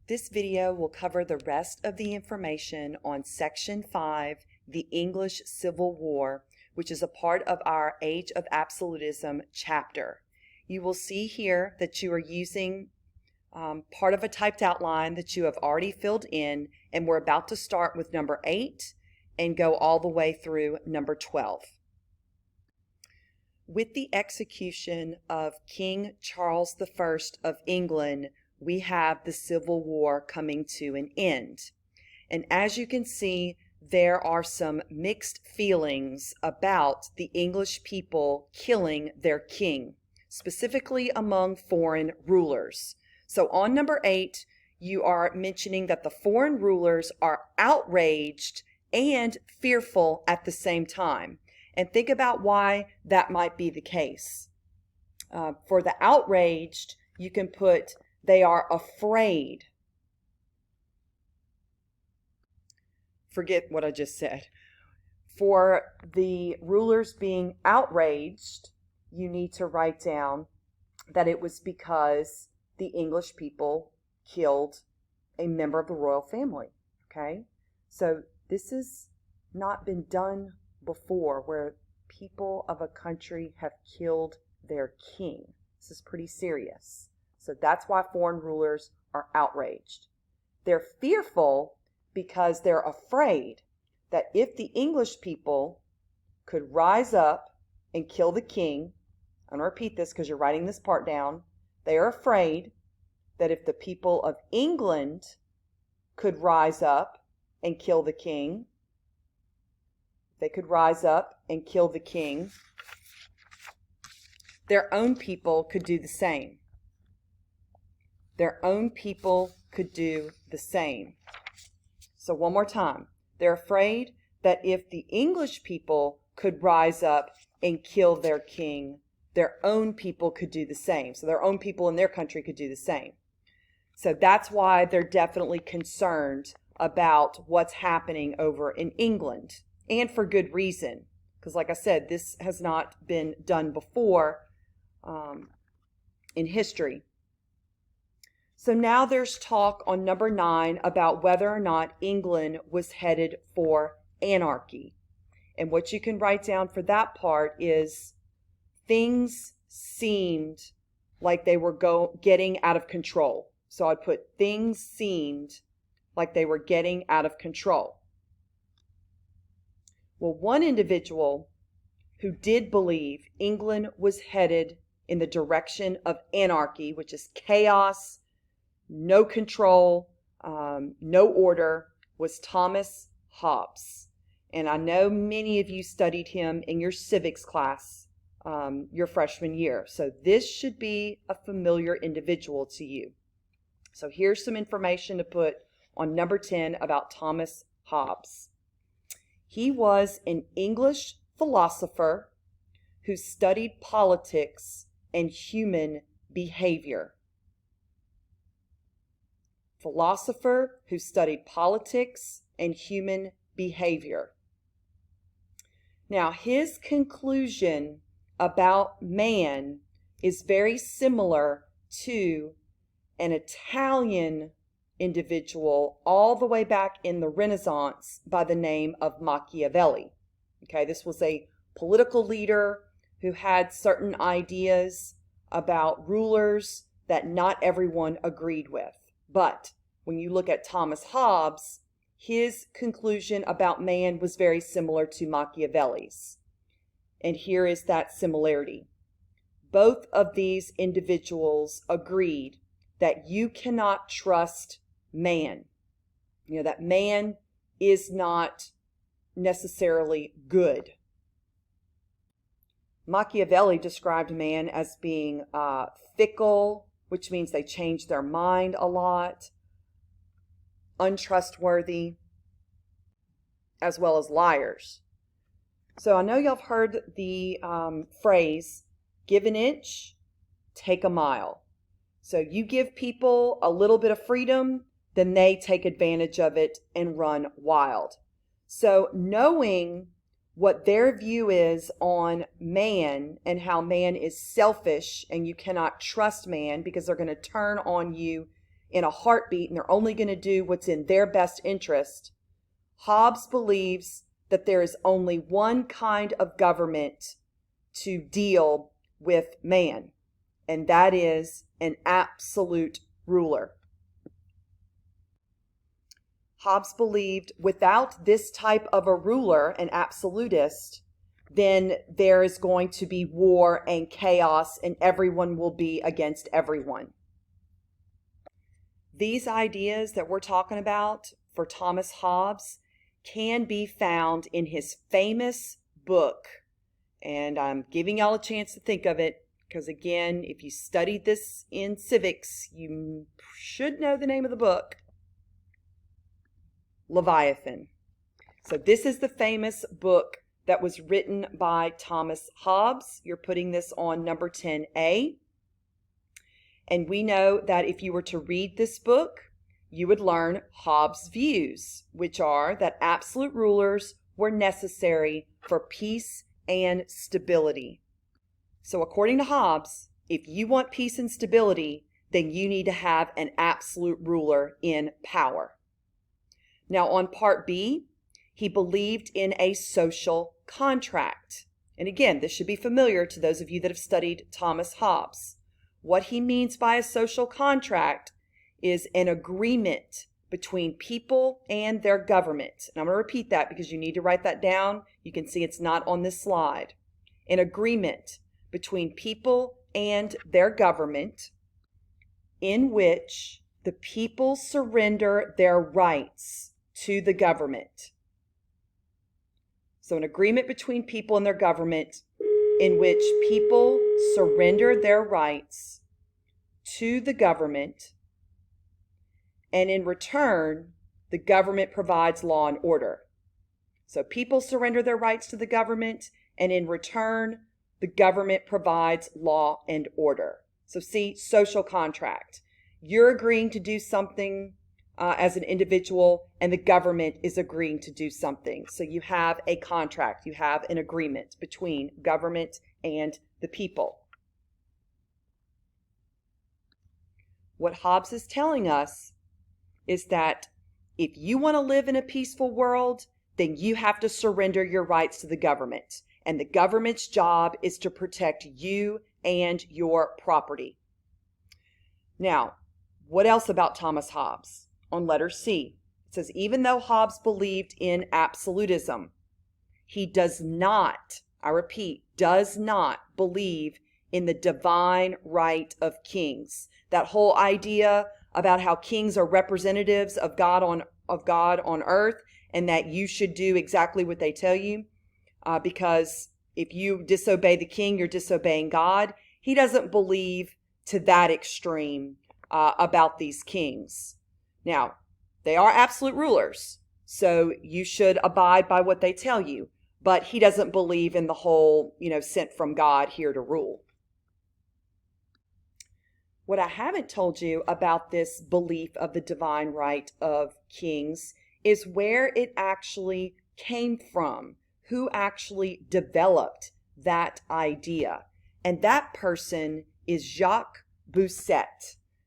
This video will cover the rest of the information on Section 5, the English Civil War, which is a part of our Age of Absolutism chapter. You will see here that you are using part of a typed outline that you have already filled in, and we're about to start with number 8 and go all the way through number 12. With the execution of King Charles I of England, we have the Civil War coming to an end. And as you can see, there are some mixed feelings about the English people killing their king, specifically among foreign rulers. So on number 8, you are mentioning that the foreign rulers are outraged and fearful at the same time. And think about why that might be the case. For the outraged, you can put they are afraid. Forget what I just said. For the rulers being outraged, you need to write down that it was because the English people killed a member of the royal family. Okay? So this has not been done before, where people of a country have killed their king. This is pretty serious. So that's why foreign rulers are outraged. They're fearful because they're afraid that if the English people could rise up and kill the king, I'm going to repeat this because you're writing this part down, they are afraid that if the people of England could rise up and kill the king, they could rise up and kill the king, their own people could do the same. Their own people could do the same. So one more time. They're afraid that if the English people could rise up and kill their king, their own people could do the same. So their own people in their country could do the same. So that's why they're definitely concerned about what's happening over in England. And for good reason. Because like I said, this has not been done before in history. So now there's talk on number 9 about whether or not England was headed for anarchy. And what you can write down for that part is things seemed like they were getting out of control. So I'd put things seemed like they were getting out of control. Well, one individual who did believe England was headed in the direction of anarchy, which is chaos, no control, no order, was Thomas Hobbes. And I know many of you studied him in your civics class your freshman year. So this should be a familiar individual to you. So here's some information to put on number 10 about Thomas Hobbes. He was an English philosopher who studied politics and human behavior. Philosopher who studied politics and human behavior. Now, his conclusion about man is very similar to an Italian individual all the way back in the Renaissance by the name of Machiavelli. Okay, this was a political leader who had certain ideas about rulers that not everyone agreed with. But when you look at Thomas Hobbes, his conclusion about man was very similar to Machiavelli's. And here is that similarity. Both of these individuals agreed that you cannot trust man. You know, that man is not necessarily good. Machiavelli described man as being fickle, which means they change their mind a lot, untrustworthy, as well as liars. So I know y'all have heard the phrase, give an inch, take a mile. So you give people a little bit of freedom, then they take advantage of it and run wild. So knowing what their view is on man and how man is selfish and you cannot trust man because they're going to turn on you in a heartbeat and they're only going to do what's in their best interest, Hobbes believes that there is only one kind of government to deal with man, and that is an absolute ruler. Hobbes believed without this type of a ruler, an absolutist, then there is going to be war and chaos and everyone will be against everyone. These ideas that we're talking about for Thomas Hobbes can be found in his famous book. And I'm giving y'all a chance to think of it because, again, if you studied this in civics, you should know the name of the book. Leviathan. So this is the famous book that was written by Thomas Hobbes. You're putting this on number 10A. And we know that if you were to read this book, you would learn Hobbes' views, which are that absolute rulers were necessary for peace and stability. So according to Hobbes, if you want peace and stability, then you need to have an absolute ruler in power. Now on part B, he believed in a social contract. And again, this should be familiar to those of you that have studied Thomas Hobbes. What he means by a social contract is an agreement between people and their government. And I'm going to repeat that because you need to write that down. You can see it's not on this slide. An agreement between people and their government in which the people surrender their rights to the government. So an agreement between people and their government in which people surrender their rights to the government, and in return, the government provides law and order. So people surrender their rights to the government, and in return, the government provides law and order. So see, social contract. You're agreeing to do something as an individual, and the government is agreeing to do something. So you have a contract, you have an agreement between government and the people. What Hobbes is telling us is that if you want to live in a peaceful world, then you have to surrender your rights to the government. And the government's job is to protect you and your property. Now, what else about Thomas Hobbes? On letter C, it says, even though Hobbes believed in absolutism, he does not, I repeat, does not believe in the divine right of kings. That whole idea about how kings are representatives of God on earth, and that you should do exactly what they tell you, because if you disobey the king, you're disobeying God. He doesn't believe to that extreme about these kings. Now, they are absolute rulers, so you should abide by what they tell you, but he doesn't believe in the whole, sent from God here to rule. What I haven't told you about this belief of the divine right of kings is where it actually came from, who actually developed that idea. And that person is Jacques Cousteau.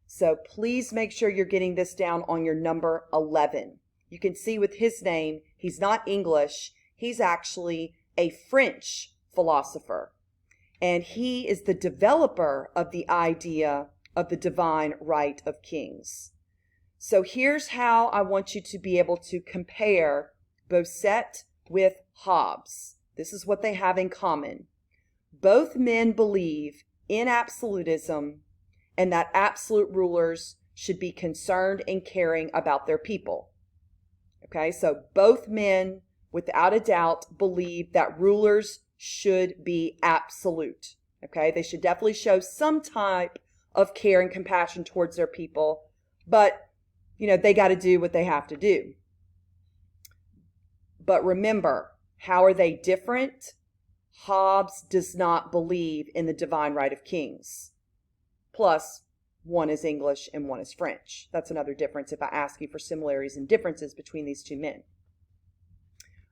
So please make sure you're getting this down on your number 11. You can see with his name, he's not English. He's actually a French philosopher. And he is the developer of the idea of the divine right of kings. So here's how I want you to be able to compare Cousteau with Hobbes. This is what they have in common. Both men believe in absolutism and that absolute rulers should be concerned and caring about their people. Okay, so both men, without a doubt, believe that rulers should be absolute. Okay, they should definitely show some type of care and compassion towards their people, but, they got to do what they have to do. But remember, how are they different? Hobbes does not believe in the divine right of kings. Plus, one is English and one is French. That's another difference if I ask you for similarities and differences between these two men.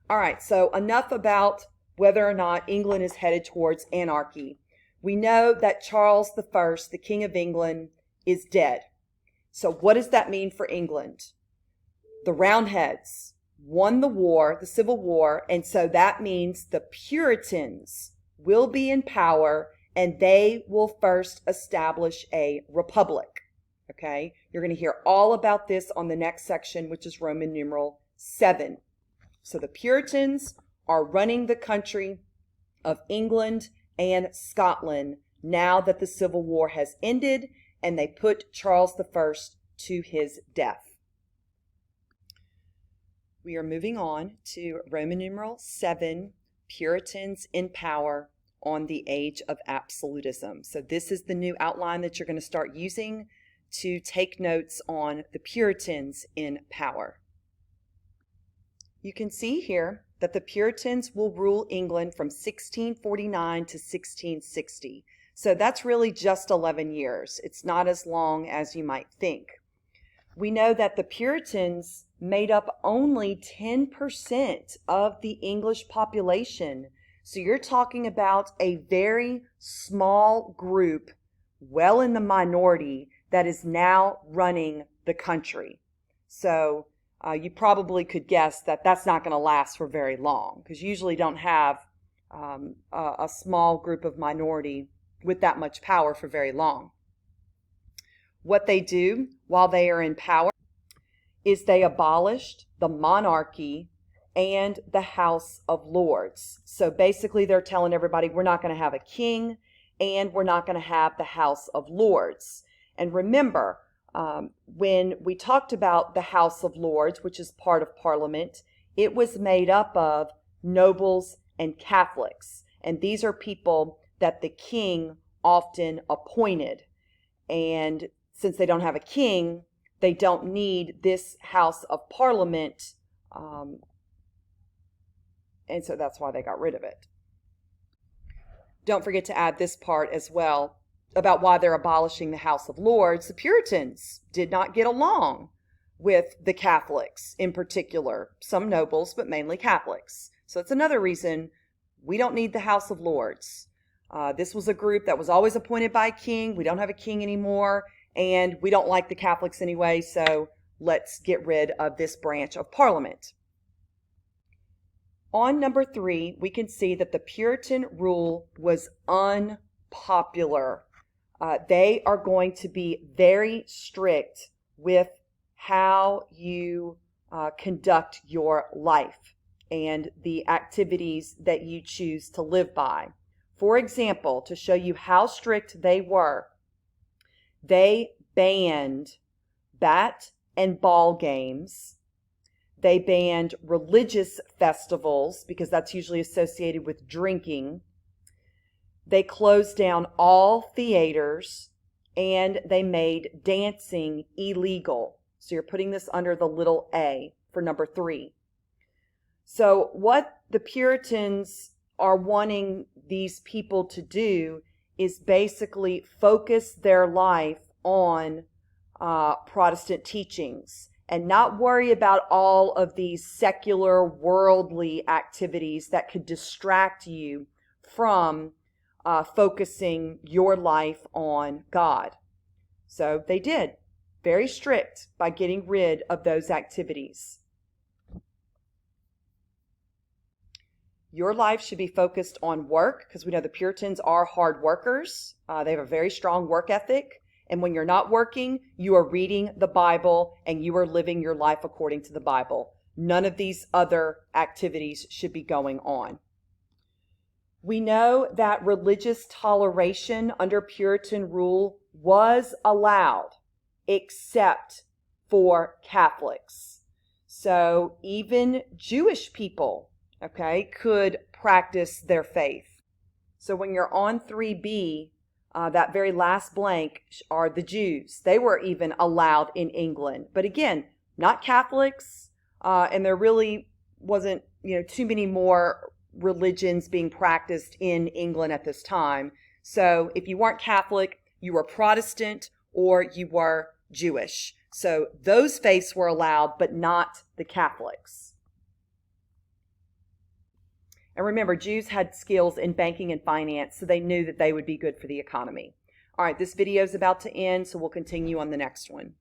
All right, so enough about whether or not England is headed towards anarchy. We know that Charles I, the King of England, is dead. So what does that mean for England? The Roundheads won the war, the Civil War, and so that means the Puritans will be in power and they will first establish a republic. Okay? You're going to hear all about this on the next section, which is Roman numeral 7. So the Puritans are running the country of England and Scotland now that the Civil War has ended, and they put Charles I to his death. We are moving on to Roman numeral 7, Puritans in power on the age of absolutism. So this is the new outline that you're going to start using to take notes on the Puritans in power. You can see here that the Puritans will rule England from 1649 to 1660. So that's really just 11 years. It's not as long as you might think. We know that the Puritans made up only 10% of the English population. So you're talking about a very small group, well in the minority, that is now running the country. So you probably could guess that that's not going to last for very long, because you usually don't have a small group of minority with that much power for very long. What they do while they are in power is they abolished the monarchy and the House of Lords. So basically they're telling everybody we're not going to have a king and we're not going to have the House of Lords. And remember, when we talked about the House of Lords, which is part of Parliament, it was made up of nobles and Catholics. And these are people that the king often appointed. And since they don't have a king, they don't need this House of Parliament. And so that's why they got rid of it. Don't forget to add this part as well about why they're abolishing the House of Lords. The Puritans did not get along with the Catholics in particular, some nobles, but mainly Catholics. So that's another reason we don't need the House of Lords. This was a group that was always appointed by a king. We don't have a king anymore, and we don't like the Catholics anyway, so let's get rid of this branch of Parliament. On number 3, we can see that the Puritan rule was unpopular. They are going to be very strict with how you conduct your life and the activities that you choose to live by. For example, to show you how strict they were, they banned bat and ball games. They banned religious festivals because that's usually associated with drinking. They closed down all theaters, and they made dancing illegal. So you're putting this under the little a for number 3. So what the Puritans are wanting these people to do is basically focus their life on Protestant teachings and not worry about all of these secular, worldly activities that could distract you from focusing your life on God. So they did. Very strict by getting rid of those activities. Your life should be focused on work, because we know the Puritans are hard workers. They have a very strong work ethic. And when you're not working, you are reading the Bible and you are living your life according to the Bible. None of these other activities should be going on. We know that religious toleration under Puritan rule was allowed, except for Catholics. So even Jewish people, could practice their faith. So when you're on 3B, that very last blank are the Jews. They were even allowed in England. But again, not Catholics, and there really wasn't, too many more religions being practiced in England at this time. So if you weren't Catholic, you were Protestant or you were Jewish. So those faiths were allowed, but not the Catholics. And remember, Jews had skills in banking and finance, so they knew that they would be good for the economy. All right, this video is about to end, so we'll continue on the next one.